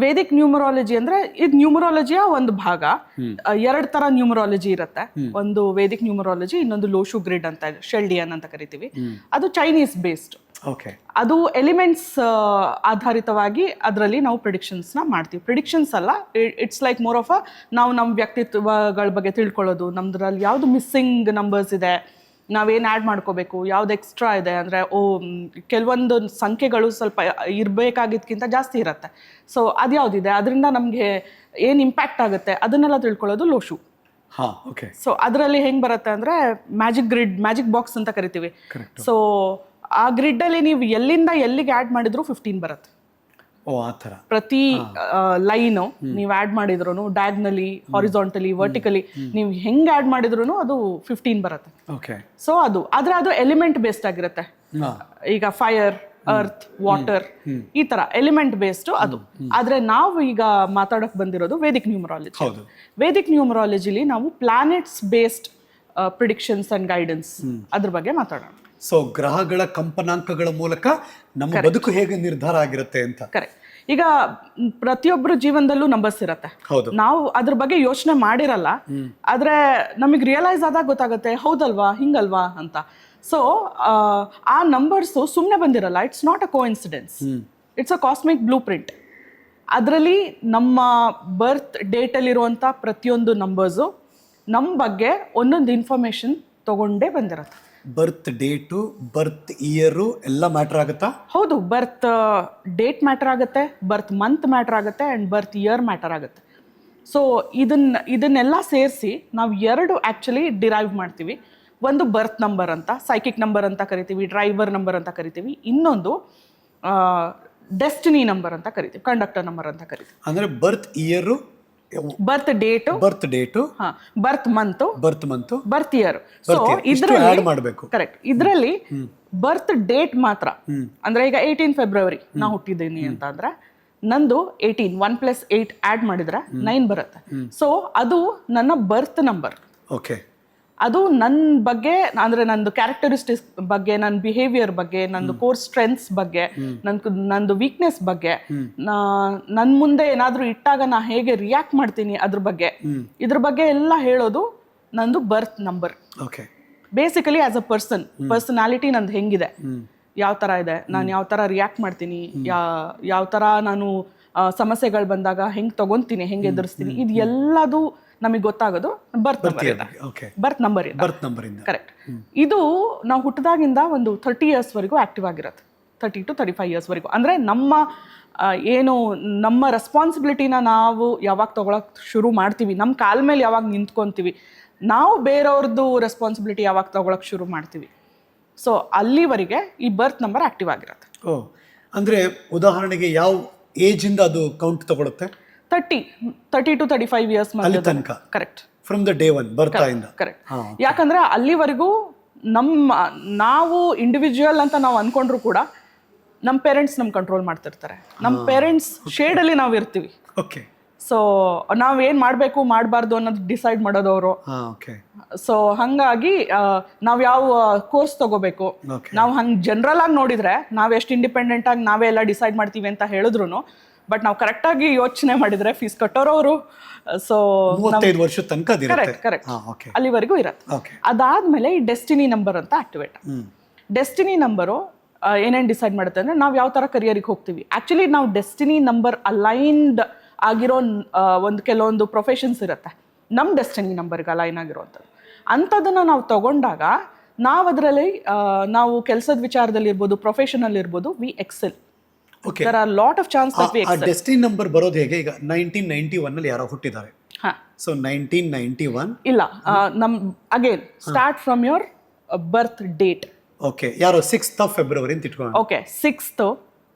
Vedic numerology ಅಂದ್ರೆ ಇದು ನ್ಯೂಮರಾಲಜಿಯ ಒಂದು ಭಾಗ. ಎರಡ್ ತರ ನ್ಯೂಮರಾಲಜಿ ಇರುತ್ತೆ. ಒಂದು ವೇದಿಕ್ ನ್ಯೂಮರಾಲಜಿ, ಇನ್ನೊಂದು ಲೋಶು ಗ್ರಿಡ್ ಅಂತ ಶೆಲ್ಡಿಯನ್ ಅಂತ ಕರಿತೀವಿ. ಅದು ಚೈನೀಸ್ ಬೇಸ್ಡ್. ಅದು ಎಲಿಮೆಂಟ್ಸ್ ಆಧಾರಿತವಾಗಿ ಅದರಲ್ಲಿ ನಾವು ಪ್ರಿಡಿಕ್ಷನ್ಸ್ ನ ಮಾಡ್ತೀವಿ. ಪ್ರಿಡಿಕ್ಷನ್ಸ್ ಅಲ್ಲ, ಇಟ್ಸ್ ಲೈಕ್ ಮೋರ್ ಆಫ್ ನಾವು ನಮ್ಮ ವ್ಯಕ್ತಿತ್ವಗಳ ಬಗ್ಗೆ ತಿಳ್ಕೊಳ್ಳೋದು, ನಮ್ದ್ರಲ್ಲಿ ಯಾವ್ದು ಮಿಸ್ಸಿಂಗ್ ನಂಬರ್ಸ್ ಇದೆ, ನಾವೇನು ಆ್ಯಡ್ ಮಾಡ್ಕೋಬೇಕು, ಯಾವ್ದು ಎಕ್ಸ್ಟ್ರಾ ಇದೆ ಅಂದರೆ ಕೆಲವೊಂದು ಸಂಖ್ಯೆಗಳು ಸ್ವಲ್ಪ ಇರಬೇಕಾಗಿದ್ದಕ್ಕಿಂತ ಜಾಸ್ತಿ ಇರುತ್ತೆ. ಸೊ ಅದು ಯಾವುದಿದೆ, ಅದರಿಂದ ನಮಗೆ ಏನು ಇಂಪ್ಯಾಕ್ಟ್ ಆಗುತ್ತೆ ಅದನ್ನೆಲ್ಲ ತಿಳ್ಕೊಳ್ಳೋದು ಲೋಶು. ಸೊ ಅದರಲ್ಲಿ ಹೆಂಗೆ ಬರುತ್ತೆ ಅಂದರೆ ಮ್ಯಾಜಿಕ್ ಗ್ರಿಡ್, ಮ್ಯಾಜಿಕ್ ಬಾಕ್ಸ್ ಅಂತ ಕರಿತೀವಿ. ಸೊ ಆ ಗ್ರಿಡ್ಡಲ್ಲಿ ನೀವು ಎಲ್ಲಿಂದ ಎಲ್ಲಿಗೆ ಆ್ಯಡ್ ಮಾಡಿದ್ರು 15 ಬರುತ್ತೆ. ಪ್ರತಿ ಲೈನು ನೀವು ಆ್ಯಡ್ ಮಾಡಿದ್ರು ಡಯಾಗ್ನಲಿ, ಹಾರಿಜಾಂಟಲಿ, ವರ್ಟಿಕಲಿ ನೀವು ಹೆಂಗೆ ಆ್ಯಡ್ ಮಾಡಿದ್ರು ಅದು 15 ಬರುತ್ತೆ. ಸೊ ಅದು ಎಲಿಮೆಂಟ್ ಬೇಸ್ಡ್ ಆಗಿರುತ್ತೆ. ಈಗ ಫೈರ್, ಅರ್ತ್, ವಾಟರ್, ಈ ತರ ಎಲಿಮೆಂಟ್ ಬೇಸ್ಡ್ ಅದು. ಆದ್ರೆ ನಾವು ಈಗ ಮಾತಾಡಕ್ ಬಂದಿರೋದು ವೇದಿಕ್ ನ್ಯೂಮರಾಲಜಿ. ವೇದಿಕ್ ನ್ಯೂಮರಾಲಜಿಲಿ ನಾವು planets based predictions and guidance ಅದ್ರ ಬಗ್ಗೆ ಮಾತಾಡೋಣ. ಸೊ ಗ್ರಹಗಳ ಕಂಪನಾಂಕಗಳ ಮೂಲಕ ನಮ್ಮ ಬದುಕು ಹೇಗೆ ನಿರ್ಧಾರ ಆಗಿರುತ್ತೆ ಅಂತ. ಕರೆಕ್ಟ್. ಈಗ ಪ್ರತಿಯೊಬ್ಬರ ಜೀವನದಲ್ಲೂ ನಂಬರ್ಸ್ ಇರುತ್ತೆ. ನಾವು ಅದ್ರ ಬಗ್ಗೆ ಯೋಚನೆ ಮಾಡಿರಲ್ಲ, ಆದ್ರೆ ನಮಗೆ ರಿಯಲೈಸ್ ಆದಾಗ ಗೊತ್ತಾಗುತ್ತೆ, ಹೌದಲ್ವಾ, ಹಿಂಗಲ್ವಾ ಅಂತ. ಸೊ ಆ ನಂಬರ್ಸು ಸುಮ್ಮನೆ ಬಂದಿರಲ್ಲ. It's not a coincidence, it's a cosmic blueprint. ಅದರಲ್ಲಿ ನಮ್ಮ ಬರ್ತ್ ಡೇಟಲ್ಲಿರುವಂಥ ಪ್ರತಿಯೊಂದು ನಂಬರ್ಸು ನಮ್ಮ ಬಗ್ಗೆ ಒಂದೊಂದು ಇನ್ಫಾರ್ಮೇಶನ್ ತಗೊಂಡೇ ಬಂದಿರುತ್ತೆ. ಬರ್ತ್ ಡೇಟು, ಬರ್ತ್ ಇಯರು ಎಲ್ಲ ಮ್ಯಾಟರ್ ಆಗುತ್ತಾ? ಹೌದು, ಬರ್ತ್ ಡೇಟ್ ಮ್ಯಾಟರ್ ಆಗುತ್ತೆ, ಬರ್ತ್ ಮಂತ್ ಮ್ಯಾಟರ್ ಆಗುತ್ತೆ, ಆ್ಯಂಡ್ ಬರ್ತ್ ಇಯರ್ ಮ್ಯಾಟರ್ ಆಗುತ್ತೆ. ಸೊ ಇದನ್ನೆಲ್ಲ ಸೇರಿಸಿ ನಾವು ಎರಡು ಆ್ಯಕ್ಚುಲಿ ಡಿರೈವ್ ಮಾಡ್ತೀವಿ. ಒಂದು ಬರ್ತ್ ನಂಬರ್ ಅಂತ, ಸೈಕಿಕ್ ನಂಬರ್ ಅಂತ ಕರಿತೀವಿ, ಡ್ರೈವರ್ ನಂಬರ್ ಅಂತ ಕರಿತೀವಿ. ಇನ್ನೊಂದು ಡೆಸ್ಟಿನಿ ನಂಬರ್ ಅಂತ ಕರಿತೀವಿ, ಕಂಡಕ್ಟರ್ ನಂಬರ್ ಅಂತ ಕರಿತೀವಿ. ಅಂದರೆ ಬರ್ತ್ ಇಯರು, ಬರ್ತ್ ಡೇಟು, ಬರ್ತ್ ಮಂತ್, ಬರ್ತ್ ಇಯರ್. ಸೊ ಇದ್ರಲ್ಲಿ ಮಾಡಬೇಕು. ಕರೆಕ್ಟ್. ಇದರಲ್ಲಿ ಬರ್ತ್ ಡೇಟ್ ಮಾತ್ರ, ಅಂದ್ರೆ ಈಗ 18 ಫೆಬ್ರವರಿ ನಾ ಹುಟ್ಟಿದ್ದೀನಿ ಅಂತ ಅಂದ್ರೆ ನಂದು 18 1 + 8 ಆಡ್ ಮಾಡಿದ್ರೆ 9 ಬರುತ್ತೆ. ಸೊ ಅದು ನನ್ನ ಬರ್ತ್ ನಂಬರ್. ಅದು ನನ್ನ ಬಗ್ಗೆ, ಅಂದ್ರೆ ನಂದು ಕ್ಯಾರೆಕ್ಟರಿಸ್ಟಿಕ್ಸ್ ಬಗ್ಗೆ, ನನ್ನ ಬಿಹೇವಿಯರ್ ಬಗ್ಗೆ, ನಂದು ಕೋರ್ ಸ್ಟ್ರೆಂತ್ಸ್ ಬಗ್ಗೆ, ನಂದು ವೀಕ್ನೆಸ್ ಬಗ್ಗೆ, ನನ್ನ ಮುಂದೆ ಏನಾದರೂ ಇಟ್ಟಾಗ ನಾ ಹೇಗೆ ರಿಯಾಕ್ಟ್ ಮಾಡ್ತೀನಿ ಅದ್ರ ಬಗ್ಗೆ, ಇದ್ರ ಬಗ್ಗೆ ಎಲ್ಲ ಹೇಳೋದು ನಂದು ಬರ್ತ್ number. Basically as a personality ನಂದು ಹೆಂಗಿದೆ, ಯಾವ ಥರ ಇದೆ, ನಾನು ಯಾವ ಥರ ರಿಯಾಕ್ಟ್ ಮಾಡ್ತೀನಿ, ಯಾವ ಥರ ನಾನು ಸಮಸ್ಯೆಗಳು ಬಂದಾಗ ಹೆಂಗೆ ತಗೊಂತೀನಿ, ಹೆಂಗೆ ಎದುರಿಸ್ತೀನಿ, ಇದು ಎಲ್ಲದು ನಮಗೆ ಗೊತ್ತಾಗೋದು ಬರ್ತ್ ನಂಬರ್ ಇಂದ. ಕರೆಕ್ಟ್. ಇದು ನಾವು ಹುಟ್ಟಿದಾಗಿಂದ ಒಂದು 30 years ವರೆಗೂ ಆಕ್ಟಿವ್ ಆಗಿರುತ್ತೆ. 30 to 35 years ವರೆಗೂ. ಅಂದರೆ ನಮ್ಮ ರೆಸ್ಪಾನ್ಸಿಬಿಲಿಟಿನ ನಾವು ಯಾವಾಗ ತಗೊಳಕ್ ಶುರು ಮಾಡ್ತೀವಿ, ನಮ್ಮ ಕಾಲ ಮೇಲೆ ಯಾವಾಗ ನಿಂತ್ಕೊಂತೀವಿ, ನಾವು ಬೇರೆಯವ್ರದ್ದು ರೆಸ್ಪಾನ್ಸಿಬಿಲಿಟಿ ಯಾವಾಗ ತಗೊಳಕ್ ಶುರು ಮಾಡ್ತೀವಿ, ಸೊ ಅಲ್ಲಿವರೆಗೆ ಈ ಬರ್ತ್ ನಂಬರ್ ಆಕ್ಟಿವ್ ಆಗಿರುತ್ತೆ. ಅಂದರೆ ಉದಾಹರಣೆಗೆ ಯಾವ ಏಜ್ ಇಂದ ಅದು ಕೌಂಟ್ ತಗೊಳುತ್ತೆ? 30 to 35 years ತನಕ. Correct. From the day one birth ಇಂದ. ಕರೆಕ್ಟ್. ಯಾಕಂದ್ರೆ ಅಲ್ಲಿವರೆಗೂ ನಾವು ಇಂಡಿವಿಜುವಲ್ ಅಂತ ನಾವು ಅನ್ಕೊಂಡ್ರು ಕೂಡ ನಮ್ಮ ಪೇರೆಂಟ್ಸ್ ನಮ್ ಕಂಟ್ರೋಲ್ ಮಾಡ್ತಿರ್ತಾರೆ. ನಮ್ಮ ಪೇರೆಂಟ್ಸ್ ಶೇಡಲ್ಲಿ ನಾವು ಇರ್ತೀವಿ. ಸೊ ನಾವೇನ್ ಮಾಡ್ಬೇಕು ಮಾಡಬಾರ್ದು ಅನ್ನೋದು ಡಿಸೈಡ್ ಮಾಡೋದು ಅವರು. ಸೊ ಹಂಗಾಗಿ ನಾವ್ ಯಾವ ಕೋರ್ಸ್ ತಗೋಬೇಕು, ನಾವು ಹಂಗ್ ಜನರಲ್ ಆಗಿ ನೋಡಿದ್ರೆ ನಾವ್ ಎಷ್ಟು ಇಂಡಿಪೆಂಡೆಂಟ್ ಆಗಿ ನಾವೇ ಎಲ್ಲ ಡಿಸೈಡ್ ಮಾಡ್ತೀವಿ ಅಂತ ಹೇಳಿದ್ರು, ಬಟ್ ನಾವು ಕರೆಕ್ಟ್ ಆಗಿ ಯೋಚನೆ ಮಾಡಿದ್ರೆ ಫೀಸ್ ಕಟ್ಟೋರವರು. ಸೊ 35 ವರ್ಷ ತನಕ ಕರೆಕ್ಟ್ ಅಲ್ಲಿವರೆಗೂ ಇರತ್ತೆ. ಅದಾದ್ಮೇಲೆ ಈ ಡೆಸ್ಟಿನಿ ನಂಬರ್ ಅಂತ ಆಕ್ಟಿವೇಟ್. ಡೆಸ್ಟಿನಿ ನಂಬರು ಏನೇನು ಡಿಸೈಡ್ ಮಾಡುತ್ತೆ ಅಂದ್ರೆ ನಾವು ಯಾವ ತರ ಕರಿಯರಿಗೆ ಹೋಗ್ತೀವಿ. ಆಕ್ಚುಲಿ ನಾವು ಡೆಸ್ಟಿನಿ ನಂಬರ್ ಅಲೈನ್ಡ್ ಆಗಿರೋ ಒಂದು ಕೆಲವೊಂದು ಪ್ರೊಫೆಷನ್ಸ್ ಇರುತ್ತೆ ನಮ್ಮ ಡೆಸ್ಟಿನಿ ನಂಬರ್ಗೆ ಅಲೈನ್ ಆಗಿರೋವಂಥದ್ದು. ಅಂಥದ್ದನ್ನು ನಾವು ತಗೊಂಡಾಗ ನಾವು ಅದರಲ್ಲಿ ನಾವು ಕೆಲಸದ ವಿಚಾರದಲ್ಲಿ ಇರ್ಬೋದು, ಪ್ರೊಫೆಷನಲ್ ಇರ್ಬೋದು, we excel. There are lot of chances that we excel. Destiny number ಬರೋದು ಹೇಗೆ? ಈಗ 1991 ನಲ್ಲಿ ಯಾರೋ ಹುಟ್ಟಿದ್ದಾರೆ. ಸೊ 1991 ಇಲ್ಲ, again start from your birth date. ಯಾರೋ 6th of February ಅಂತ ಇಟ್ಕೊಳ್ಳೋಣ. 6th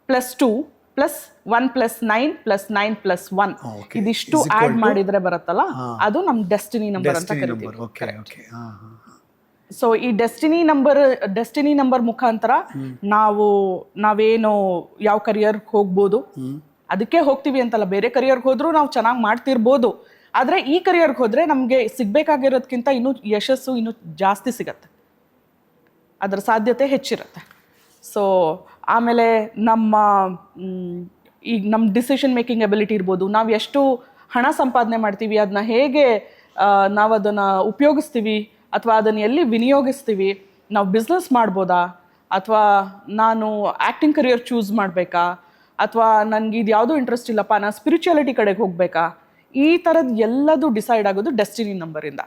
+2 +1 +9 +9 +1 ಇದಿಷ್ಟು ಆಡ್ ಮಾಡಿದ್ರೆ ಬರುತ್ತಲ್ಲ, ಅದು ನಮ್ ಡೆಸ್ಟಿನಿ ನಂಬರ್ ಅಂತ ಕರಿತೀವಿ. ಸೊ ಈ ಡೆಸ್ಟಿನಿ ನಂಬರ್ ಮುಖಾಂತರ ನಾವೇನು ಯಾವ ಕರಿಯರ್ ಹೋಗ್ಬೋದು, ಅದಕ್ಕೆ ಹೋಗ್ತೀವಿ ಅಂತಲ್ಲ, ಬೇರೆ ಕರಿಯರ್ಗೆ ಹೋದ್ರೂ ನಾವು ಚೆನ್ನಾಗಿ ಮಾಡ್ತಿರ್ಬೋದು. ಆದ್ರೆ ಈ ಕರಿಯರ್ಗೆ ಹೋದ್ರೆ ನಮ್ಗೆ ಸಿಗ್ಬೇಕಾಗಿರೋದಕ್ಕಿಂತ ಇನ್ನೂ ಯಶಸ್ಸು ಇನ್ನೂ ಜಾಸ್ತಿ ಸಿಗತ್ತೆ, ಅದರ ಸಾಧ್ಯತೆ ಹೆಚ್ಚಿರುತ್ತೆ. ಸೊ ಆಮೇಲೆ ನಮ್ಮ ಈಗ ನಮ್ಮ ಡಿಸಿಷನ್ ಮೇಕಿಂಗ್ ಎಬಿಲಿಟಿ ಇರ್ಬೋದು, ನಾವು ಎಷ್ಟು ಹಣ ಸಂಪಾದನೆ ಮಾಡ್ತೀವಿ, ಅದನ್ನ ಹೇಗೆ ನಾವು ಅದನ್ನು ಉಪಯೋಗಿಸ್ತೀವಿ ಅಥವಾ ಅದನ್ನು ಎಲ್ಲಿ ವಿನಿಯೋಗಿಸ್ತೀವಿ, ನಾವು ಬಿಸ್ನೆಸ್ ಮಾಡ್ಬೋದಾ ಅಥವಾ ನಾನು ಆ್ಯಕ್ಟಿಂಗ್ ಕರಿಯರ್ ಚೂಸ್ ಮಾಡಬೇಕಾ ಅಥವಾ ನನಗೆ ಇದು ಯಾವುದೂ ಇಂಟ್ರೆಸ್ಟ್ ಇಲ್ಲಪ್ಪ ನಾನು ಸ್ಪಿರಿಚುಯಾಲಿಟಿ ಕಡೆಗೆ ಹೋಗಬೇಕಾ, ಈ ಥರದ್ದು ಎಲ್ಲದೂ ಡಿಸೈಡ್ ಆಗೋದು ಡೆಸ್ಟಿನಿ ನಂಬರಿಂದ.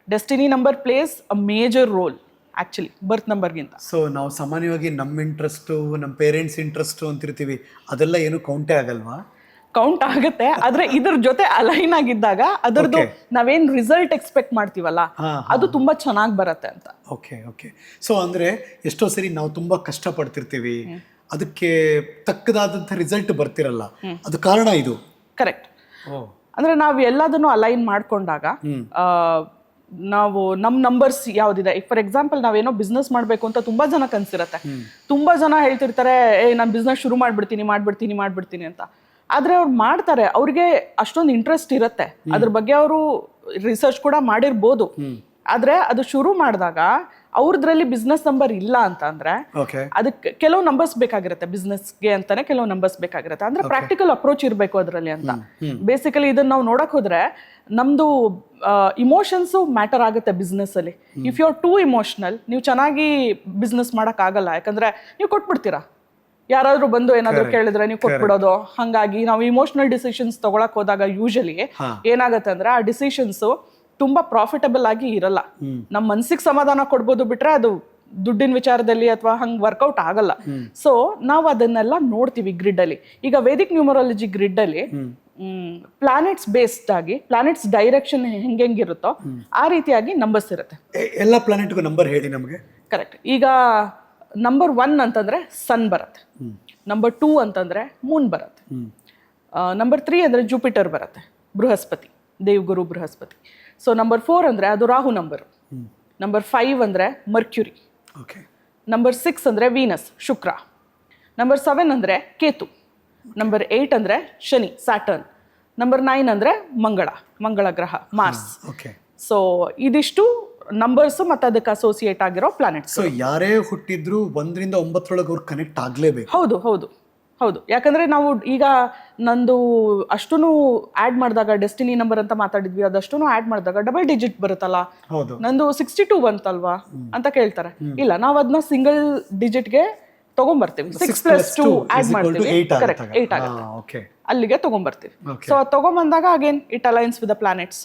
Destiny number place a major role actually birth ನಂಬರ್ಗಿಂತ. ಸೊ ನಾವು ಸಾಮಾನ್ಯವಾಗಿ ನಮ್ಮ ಇಂಟ್ರೆಸ್ಟು, ನಮ್ಮ ಪೇರೆಂಟ್ಸ್ ಇಂಟ್ರೆಸ್ಟು ಅಂತಿರ್ತೀವಿ, ಅದೆಲ್ಲ ಏನು ಕೌಂಟೇ ಆಗಲ್ವಾ? ಕೌಂಟ್ ಆಗುತ್ತೆ, ಆದ್ರೆ ಇದ್ರ ಜೊತೆ ಅಲೈನ್ ಆಗಿದ್ದಾಗ ಅದರದ್ದು ನಾವೇನ್ ರಿಸಲ್ಟ್ ಎಕ್ಸ್ಪೆಕ್ಟ್ ಮಾಡ್ತೀವಲ್ಲ ಅದು ತುಂಬಾ ಚೆನ್ನಾಗಿ ಬರುತ್ತೆ ಅಂತ. Okay okay. ಸೊ ಅಂದ್ರೆ ಎಷ್ಟೋ ಸರಿ ನಾವು ತುಂಬಾ ಕಷ್ಟಪಡ್ತಿರ್ತೀವಿ, ಅದಕ್ಕೆ ತಕ್ಕದಾದಂಥ ರಿಸಲ್ಟ್ ಬರ್ತಿರಲ್ಲ, ಅದು ಕಾರಣ ಇದು. ಕರೆಕ್ಟ್. ಅಂದ್ರೆ ನಾವು ಎಲ್ಲದನ್ನು ಅಲೈನ್ ಮಾಡ್ಕೊಂಡಾಗ ನಾವು ನಮ್ಮ ನಂಬರ್ಸ್ ಯಾವ್ದಿದೆ, ಫಾರ್ ಎಕ್ಸಾಂಪಲ್ ನಾವೇನೋ ಬಿಸ್ನೆಸ್ ಮಾಡಬೇಕು ಅಂತ ತುಂಬಾ ಜನ ಕನ್ಸಿರತ್ತೆ, ತುಂಬಾ ಜನ ಹೇಳ್ತಿರ್ತಾರೆ ನಾನು ಬಿಸ್ನೆಸ್ ಶುರು ಮಾಡ್ಬಿಡ್ತೀನಿ ಅಂತ. ಆದ್ರೆ ಅವ್ರು ಮಾಡ್ತಾರೆ, ಅವ್ರಿಗೆ ಅಷ್ಟೊಂದು ಇಂಟ್ರೆಸ್ಟ್ ಇರುತ್ತೆ, ಅದ್ರ ಬಗ್ಗೆ ಅವರು ರಿಸರ್ಚ್ ಕೂಡ ಮಾಡಿರ್ಬೋದು. ಆದ್ರೆ ಅದು ಶುರು ಮಾಡಿದಾಗ ಅವ್ರದ್ರಲ್ಲಿ ಬಿಸ್ನೆಸ್ ನಂಬರ್ ಇಲ್ಲ ಅಂತ ಅಂದ್ರೆ ಅದಕ್ಕೆ ಕೆಲವು ನಂಬರ್ಸ್ ಬೇಕಾಗಿರುತ್ತೆ, ಬಿಸ್ನೆಸ್ಗೆ ಅಂತಾನೆ ಕೆಲವು ನಂಬರ್ಸ್ ಬೇಕಾಗಿರುತ್ತೆ. ಅಂದ್ರೆ ಪ್ರಾಕ್ಟಿಕಲ್ ಅಪ್ರೋಚ್ ಇರಬೇಕು ಅದರಲ್ಲಿ ಅಂತ. ಬೇಸಿಕಲಿ ಇದನ್ನ ನಾವು ನೋಡಕ್ ಹೋದ್ರೆ ನಮ್ದು ಇಮೋಷನ್ಸು ಮ್ಯಾಟರ್ ಆಗುತ್ತೆ ಬಿಸ್ನೆಸ್ ಅಲ್ಲಿ. If you are too emotional, ನೀವು ಚೆನ್ನಾಗಿ ಬಿಸ್ನೆಸ್ ಮಾಡಕ್ ಆಗಲ್ಲ, ಯಾಕಂದ್ರೆ ನೀವು ಕೊಟ್ಬಿಡ್ತೀರಾ, ಯಾರಾದ್ರೂ ಬಂದು ಏನಾದ್ರು ಕೇಳಿದ್ರೆ ನೀವು ಕೊಟ್ಬಿಡೋದು. ಹಂಗಾಗಿ ನಾವು ಇಮೋಷನಲ್ ಡಿಸಿಷನ್ಸ್ ತಗೊಳಕ್ ಹೋದಾಗ ಯೂಶಲಿ ಏನಾಗುತ್ತೆ ಅಂದ್ರೆ ಆ ಡಿಸಿಷನ್ಸ್ ತುಂಬಾ ಪ್ರಾಫಿಟಬಲ್ ಆಗಿ ಇರಲ್ಲ. ನಮ್ಮ ಮನ್ಸಿಗೆ ಸಮಾಧಾನ ಕೊಡ್ಬೋದು ಬಿಟ್ರೆ ಅದು ದುಡ್ಡಿನ ವಿಚಾರದಲ್ಲಿ ಅಥವಾ ಹಂಗ್ ವರ್ಕೌಟ್ ಆಗಲ್ಲ. ಸೊ ನಾವು ಅದನ್ನೆಲ್ಲ ನೋಡ್ತೀವಿ ಗ್ರಿಡ್ ಅಲ್ಲಿ. ಈಗ ವೇದಿಕ್ ನ್ಯೂಮರಾಲಜಿ ಗ್ರಿಡ್ ಅಲ್ಲಿ ಪ್ಲಾನೆಟ್ಸ್ ಬೇಸ್ಡ್ ಆಗಿ ಪ್ಲಾನೆಟ್ಸ್ ಡೈರೆಕ್ಷನ್ ಹೆಂಗಿರುತ್ತೋ ಆ ರೀತಿಯಾಗಿ ನಂಬರ್ಸ್ ಇರುತ್ತೆ. ಎಲ್ಲ ಪ್ಲಾನೆಟ್ಗೂ ನಂಬರ್ ಹೇಳಿ ನಮಗೆ. ಕರೆಕ್ಟ್. ಈಗ ನಂಬರ್ 1 ಅಂತಂದ್ರೆ ಸನ್ ಬರುತ್ತೆ, ನಂಬರ್ 2 ಅಂತಂದ್ರೆ ಮೂನ್ ಬರುತ್ತೆ, ನಂಬರ್ 3 ಅಂದ್ರೆ ಜುಪಿಟರ್ ಬರುತ್ತೆ, ಬೃಹಸ್ಪತಿ, ದೇವಗುರು ಬೃಹಸ್ಪತಿ. ಸೊ ನಂಬರ್ 4 ಅಂದ್ರೆ ಅದು ರಾಹು ನಂಬರ್, ನಂಬರ್ 5 ಅಂದ್ರೆ ಮರ್ಕ್ಯುರಿ, ನಂಬರ್ 6 ಅಂದ್ರೆ ವೀನಸ್ ಶುಕ್ರ, ನಂಬರ್ 7 ಅಂದ್ರೆ ಕೇತು, ನಂಬರ್ 8 ಅಂದ್ರೆ ಶನಿ ಸ್ಯಾಟರ್ನ್, ನಂಬರ್ 9 ಅಂದ್ರೆ ಮಂಗಳ ಗ್ರಹ ಮಾರ್ಸ್. ಸೊ ಇದಿಷ್ಟು ನಂಬರ್ಸ್ ಮತ್ತೆ ಅದಕ್ಕೆ ಅಸೋಸಿಯೇಟ್ ಆಗಿರೋ ಪ್ಲಾನೆಟ್ಸ್. ಸೊ ಯಾರೇ ಹುಟ್ಟಿದ್ರು 1 ರಿಂದ 9 ಅವ್ರು ಕನೆಕ್ಟ್ ಆಗ್ಲೇಬೇಕು. ಹೌದು. ಯಾಕಂದ್ರೆ ನಾವು ಈಗ ನಂದು ಅಷ್ಟೂ ಆಡ್ ಮಾಡಿದಾಗ ಡೆಸ್ಟಿನಿ ನಂಬರ್ ಅಂತ ಮಾತಾಡಿದ್ವಿ, ಅದಷ್ಟು ಆಡ್ ಮಾಡಿದಾಗ ಡಬಲ್ ಡಿಜಿಟ್ ಬರುತ್ತಲ್ಲ, ನಂದು 62 ಬಂತಲ್ವಾ ಅಂತ ಕೇಳ್ತಾರೆ. ಇಲ್ಲ, ನಾವು ಅದನ್ನ ಸಿಂಗಲ್ ಡಿಜಿಟ್ಗೆ ತಗೊಂಡ್ಬರ್ತೀವಿ. 6 + 2 ಆಡ್ ಮಾಡ್ತೀವಿ, ಕರೆಕ್ಟ್ 8 ಆಗುತ್ತೆ, ಅಲ್ಲಿಗೆ ತಗೊಂಡ್ಬರ್ತೀವಿ. ಸೊ ತಗೊಂಡ್ಬಂದಾಗ again it aligns with the planets.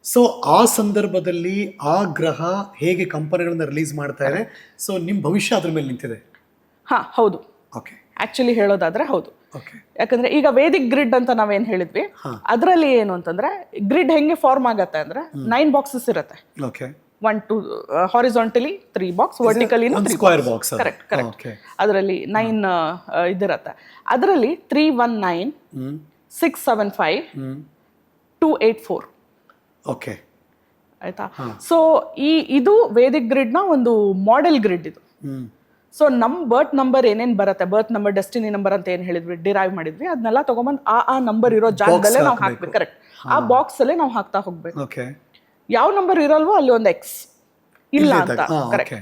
So ಆ ಸಂದರ್ಭದಲ್ಲಿ ಆ ಗ್ರಹ ಹೇಗೆ ಕಂಪನಿಗಳನ್ನ ರಿಲೀಸ್ ಮಾಡ್ತಾ ಇದೆ, ಸೊ ನಿಮ್ಮ ಭವಿಷ್ಯ ಅದ್ರ ಮೇಲೆ ನಿಂತಿದೆ. ಹೌದು. ಆಕ್ಚುಲಿ ಹೇಳೋದಾದ್ರೆ ಹೌದು. ಯಾಕಂದ್ರೆ ಈಗ ವೇದಿಕ್ ಗ್ರಿಡ್ ಅಂತ ನಾವೇನ್ ಹೇಳಿದ್ವಿ, ಅದರಲ್ಲಿ ಏನು ಅಂತಂದ್ರೆ ಗ್ರಿಡ್ ಹೆಂಗೆ ಫಾರ್ಮ್ ಆಗತ್ತೆ ಅಂದ್ರೆ 9 ಬಾಕ್ಸಸ್ ಇರುತ್ತೆ. 1 2 horizontally 3 box, vertically 3 box. Correct. ಅದರಲ್ಲಿ 9 ಇದಿರತ್ತೆ. ಅದರಲ್ಲಿ 319 675 284. ಓಕೆ ಆಯ್ತಾ. ಸೊ ಇದು ವೇದಿಕ್ ಗ್ರಿಡ್ ನ ಒಂದು ಮಾಡೆಲ್ ಗ್ರಿಡ್ ಇದು. ಸೊ ನಮ್ ಬರ್ತ್ ನಂಬರ್ ಏನೇನ್ ಬರುತ್ತೆ, ಬರ್ತ್ ನಂಬರ್ ಡೆಸ್ಟಿನಿ ನಂಬರ್ ಅಂತ ಏನ್ ಹೇಳಿದ್ವಿ, ಡಿರೈವ್ ಮಾಡಿದ್ವಿ, ಅದನ್ನೆಲ್ಲ ತಗೊಂಬಂದ್ ಆ ನಂಬರ್ ಇರೋ ಜಾಗದಲ್ಲೇ ನಾವು ಹಾಕ್ಬೇಕು. ಕರೆಕ್ಟ್. ಆ ಬಾಕ್ಸ್ ಅಲ್ಲೇ ನಾವು ಹಾಕ್ತಾ ಹೋಗ್ಬೇಕು. ಯಾವ ನಂಬರ್ ಇರಲ್ವೋ ಅಲ್ಲಿ ಒಂದು ಎಕ್ಸ್ ಇಲ್ಲ ಅಂತ. ಕರೆಕ್ಟ್.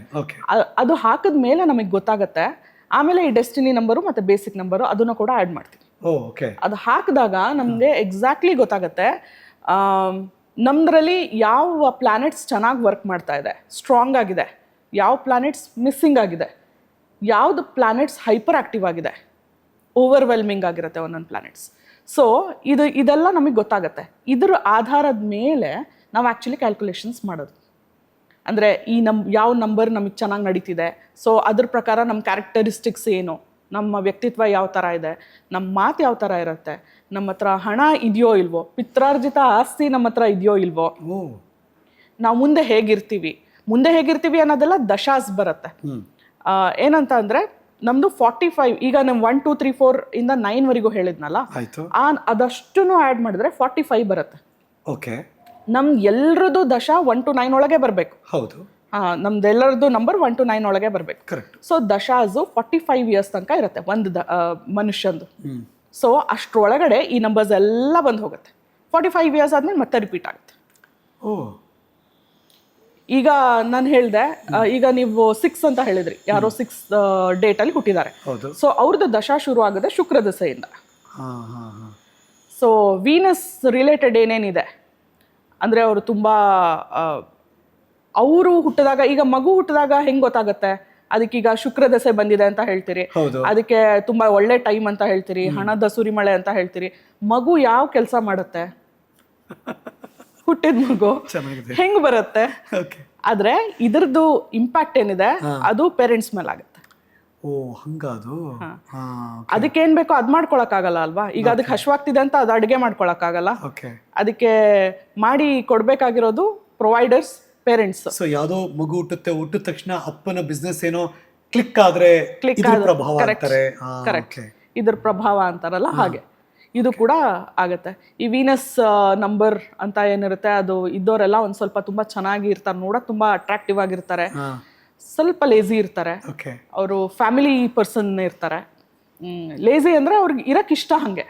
ಅದು ಹಾಕದ್ಮೇಲೆ ನಮಗೆ ಗೊತ್ತಾಗತ್ತೆ. ಆಮೇಲೆ ಈ ಡೆಸ್ಟಿನಿ ನಂಬರು ಮತ್ತೆ ಬೇಸಿಕ್ ನಂಬರು ಅದನ್ನ ಕೂಡ ಆಡ್ ಮಾಡ್ತೀವಿ. ಅದು ಹಾಕಿದಾಗ ನಮ್ಗೆ ಎಕ್ಸಾಕ್ಟ್ಲಿ ಗೊತ್ತಾಗತ್ತೆ ನಮ್ದ್ರಲ್ಲಿ ಯಾವ ಪ್ಲಾನೆಟ್ಸ್ ಚೆನ್ನಾಗಿ ವರ್ಕ್ ಮಾಡ್ತಾ ಇದೆ, ಸ್ಟ್ರಾಂಗ್ ಆಗಿದೆ, ಯಾವ ಪ್ಲಾನೆಟ್ಸ್ ಮಿಸ್ಸಿಂಗ್ ಆಗಿದೆ, ಯಾವ್ದು ಪ್ಲಾನೆಟ್ಸ್ ಹೈಪರ್ ಆಕ್ಟಿವ್ ಆಗಿದೆ, ಓವರ್ವೆಲ್ಮಿಂಗ್ ಆಗಿರುತ್ತೆ ಒಂದೊಂದು ಪ್ಲಾನೆಟ್ಸ್. ಸೊ ಇದೆಲ್ಲ ನಮಗೆ ಗೊತ್ತಾಗತ್ತೆ. ಇದ್ರ ಆಧಾರದ ಮೇಲೆ ನಾವು ಆ್ಯಕ್ಚುಲಿ ಕ್ಯಾಲ್ಕುಲೇಷನ್ಸ್ ಮಾಡೋದು. ಅಂದರೆ ಯಾವ ನಂಬರ್ ನಮಗೆ ಚೆನ್ನಾಗಿ ನಡೀತಿದೆ, ಸೊ ಅದ್ರ ಪ್ರಕಾರ ನಮ್ಮ ಕ್ಯಾರೆಕ್ಟರಿಸ್ಟಿಕ್ಸ್ ಏನು, ನಮ್ಮ ವ್ಯಕ್ತಿತ್ವ ಯಾವ ಥರ ಇದೆ, ನಮ್ಮ ಮಾತು ಯಾವ ಥರ ಇರುತ್ತೆ, ನಮ್ಮ ಹತ್ರ ಹಣ ಇದೆಯೋ ಇಲ್ವೋ, ಪಿತ್ರಾರ್ಜಿತ ಆಸ್ತಿ ನಮ್ಮ ಹತ್ರ ಇದೆಯೋ ಇಲ್ವೋ, ನಾವು ಮುಂದೆ ಹೇಗಿರ್ತೀವಿ ಅನ್ನೋದೆಲ್ಲ ದಶಾಸ್ ಬರುತ್ತೆ. ಏನಂತ ಅಂದರೆ ನಮ್ಮದು 45, ಈಗ ನಮ್ಮ 1 2 3 4 ಇಂದ 9 ವರೆಗೂ ಹೇಳಿದ್ನಲ್ಲ, ಅದಷ್ಟು ಆ್ಯಡ್ ಮಾಡಿದ್ರೆ 45 ಬರುತ್ತೆ. ನಮ್ದು ಎಲ್ರದ್ದು ದಶ 1 to 9 ಒಳಗೆ ಬರಬೇಕು. ನಮ್ದೆಲ್ಲರದ್ದು ನಂಬರ್ 1 to 9 ಒಳಗೆ ಬರಬೇಕು. ಸೊ ದಶಾಸು 45 ಇಯರ್ಸ್ ತನಕ ಇರುತ್ತೆ ಒಂದು ಮನುಷ್ಯಂದು. ಸೊ ಅಷ್ಟ್ರೊಳಗಡೆ ಈ ನಂಬರ್ಸ್ ಎಲ್ಲ ಬಂದು ಹೋಗುತ್ತೆ. 45 ಇಯರ್ಸ್ ಆದ್ಮೇಲೆ ಮತ್ತೆ ರಿಪೀಟ್ ಆಗುತ್ತೆ. ಈಗ ನಾನು ಹೇಳ್ದೆ ಈಗ ನೀವು 6 ಅಂತ ಹೇಳಿದ್ರಿ, ಯಾರೋ 6 ಡೇಟ್ ಅಲ್ಲಿ ಹುಟ್ಟಿದ್ದಾರೆ. ಹೌದು. ಸೊ ಅವ್ರದ್ದು ದಶಾ ಶುರು ಆಗುತ್ತೆ ಶುಕ್ರ ದಶೆಯಿಂದ. ಸೊ ವೀನಸ್ ರಿಲೇಟೆಡ್ ಏನೇನಿದೆ ಅಂದ್ರೆ ಅವರು ತುಂಬಾ ಅವರು ಹುಟ್ಟಿದಾಗ, ಈಗ ಮಗು ಹುಟ್ಟಿದಾಗ ಹೆಂಗ್ ಗೊತ್ತಾಗತ್ತೆ, ಅದಕ್ಕೀಗ ಶುಕ್ರ ದಶೆ ಬಂದಿದೆ ಅಂತ ಹೇಳ್ತೀರಿ, ಹೌದು. ಅದಕ್ಕೆ ತುಂಬಾ ಒಳ್ಳೆ ಟೈಮ್ ಅಂತ ಹೇಳ್ತೀರಿ, ಹಣದ ಸುರಿಮಳೆ ಅಂತ ಹೇಳ್ತೀರಿ. ಮಗು ಯಾವ ಕೆಲಸ ಮಾಡುತ್ತೆ, ಹುಟ್ಟಿದ ಮಗು ಚೆನ್ನಾಗಿದೆ. ಹೆಂಗ್ ಬರುತ್ತೆ? ಓಕೆ. ಆದ್ರೆ ಇದ್ರದ್ದು ಇಂಪ್ಯಾಕ್ಟ್ ಏನಿದೆ ಅದು ಪೇರೆಂಟ್ಸ್ ಮೇಲೆ ಆಗುತ್ತೆ. ಓ ಹಂಗದು. ಅದಕ್ಕೆ ಏನ್ ಬೇಕೋ ಅದ್ ಮಾಡ್ಕೊಳಕ್ ಆಗಲ್ಲ ಅಲ್ವಾ. ಈಗ ಅದಕ್ಕೆ ಹಶ್ವಾಗ್ತಿದೆ ಅಂತ ಅದು ಅಡುಗೆ ಮಾಡ್ಕೊಳಕ್ ಆಗಲ್ಲ. ಓಕೆ. ಅದಕ್ಕೆ ಮಾಡಿ ಕೊಡ್ಬೇಕಾಗಿರೋದು ಪ್ರೊವೈಡರ್ಸ್, ಪೇರೆಂಟ್ಸ್. ಸೊ ಯಾವ್ದೋ ಮಗು ಹುಟ್ಟಿದ ತಕ್ಷಣ ಅಪ್ಪನ ಬಿಸ್ನೆಸ್ ಏನೋ ಕ್ಲಿಕ್ ಆದ್ರೆ ಇದ್ರ ಪ್ರಭಾವ ಅಂತಾರೆ. ಕರೆಕ್ಟ್, ಇದ್ರ ಪ್ರಭಾವ ಅಂತಾರಲ್ಲ ಹಾಗೆ ಇದು ಕೂಡ ಆಗತ್ತೆ. ಈ ವೀನಸ್ ನಂಬರ್ ಅಂತ ಏನಿರುತ್ತೆ ಅದು ಇದ್ದವರೆಲ್ಲ ಒಂದ್ ಸ್ವಲ್ಪ ತುಂಬಾ ಚೆನ್ನಾಗಿ ಇರ್ತಾರೆ, ನೋಡಕ್ ತುಂಬಾ ಅಟ್ರಾಕ್ಟಿವ್ ಆಗಿರ್ತಾರೆ, ಸ್ವಲ್ಪ ಲೇಜಿ ಇರ್ತಾರೆ, ಅವರು ಫ್ಯಾಮಿಲಿ ಪರ್ಸನ್ ಇರ್ತಾರೆ. ಲೇಜಿ ಅಂದ್ರೆ ಅವ್ರಿಗೆ ಇರಕ್ ಇಷ್ಟ ಹಂಗೆ.